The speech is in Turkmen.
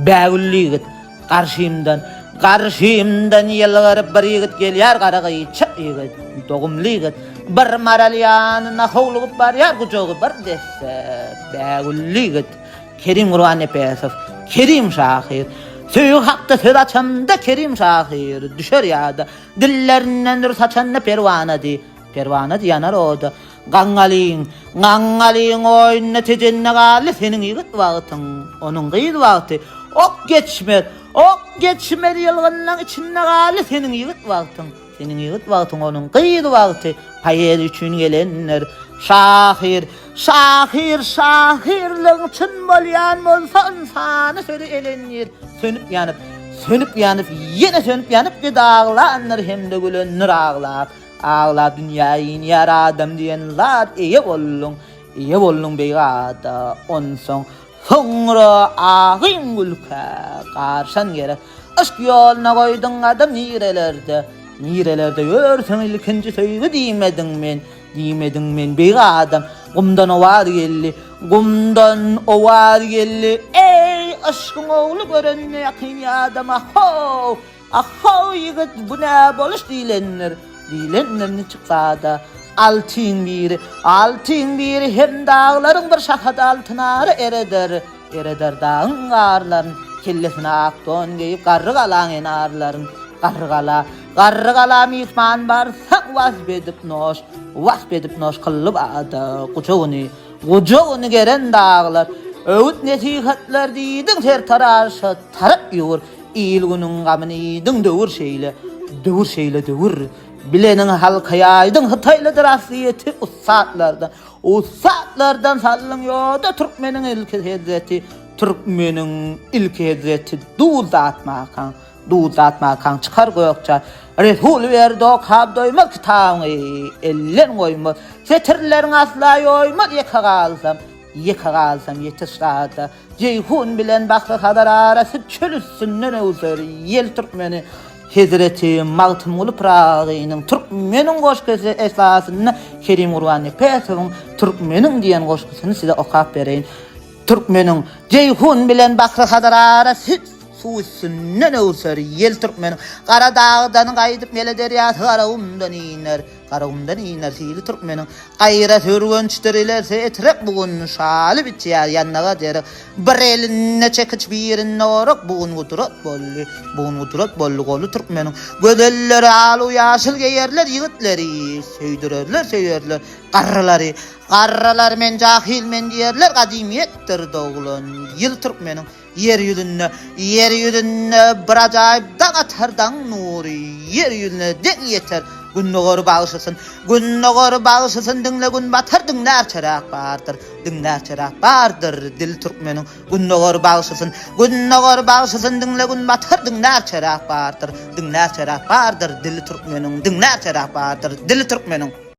Bägülligit Qarşımdan yelgarıp bir yigit gelýär garagay çak yigit dogumligit bir maralyanına howlugyp barýar gujogy bir desse bägülligit Kerim Gurban Epesov Kerim Şahir Söýü hakda söz açamda Kerim Şahir düşer ýa-da dillerinden saçanna perwana diýanar oda gaňgalyň oýuny tejenne galy seniň ýigit wagtyň onuň gyýdy wagty ok geçmer ýylgynyň içinde galy seniň ýigit wagtyň onuň gyýdy wagty paýer üçin gelenler şahirliň çyn bolýan bolsa insany sözi elenýär sönüp ýanyp ýene sönüp ýanyp gidaglanlar hemde gülenler ağlap dünýäni ýaradym diýen zat eýe bollun beýgada onsoň soňra agyň gülkä garşan gerek aşk ýoluna goýdyň adam nirelerde ýörseň ilkinji söýgü diýmediň men beýgadam gumdan owar gelli ey aşkyň ogly görenne ýakyn ýadam aho ýigit bu nä boluş diýlenler çıksada altın biri hem dağların bir şahad altınarı ereder dağın garlaryn kellesine akton geyip garrygalan enarlaryň garrygala mihman barsak wasbedip noş kıllyp ada gujogyny geren dağlar öwüt nesihatler diýdiň her taraşa tarap ýur ilgünüň gamyny diýdiň döwür şeýle bilenin halkayaydın Hıtaylıdır asliyeti usatlardan sallın yoda Türkmenin ilk hedzeti duzatmakan çıkar goyokça Resul verdi ok hab doymaz kitabını ellen koymaz setirlerin asla yoymaz yeka kalsam yetişrada Ceyhun bilen baklı kadar arası çölüsünden özer yel Türkmeni Hezreti Maltımlı Prağı'nın Türkmenin goşkesi esasını Kerim Gurban Epesowyň Türkmenin diyen goşkesini size okap bereyim. Türkmenin Ceyhun bilen Bakry kadar arası suwusynyň öwser yel Türkmenin Kara dağdan gaýdyp mele derýasy Garagumdan iner sili Türkmenin gaýra sörgünçdirilerse etrep bugun şaly bitýär ýannaga derek bir eline çekiç birini orak bugun guturat bolly golu Türkmenin gödelleri alu ýaşyl geýerler ýigitleri söýdürerler garralary men jahil men diýerler gadimiýetdir doglan ýyl Türkmenin yer ýüzünde bir ajaýyp daň atardan nury yer ýüzüne deň ýeter Günnogor bağışısın dinle gün batar dinler çarak bardır dil Türkmenin Günnogor bağışısın dinle gün batar dinler çarak bardır dil Türkmenin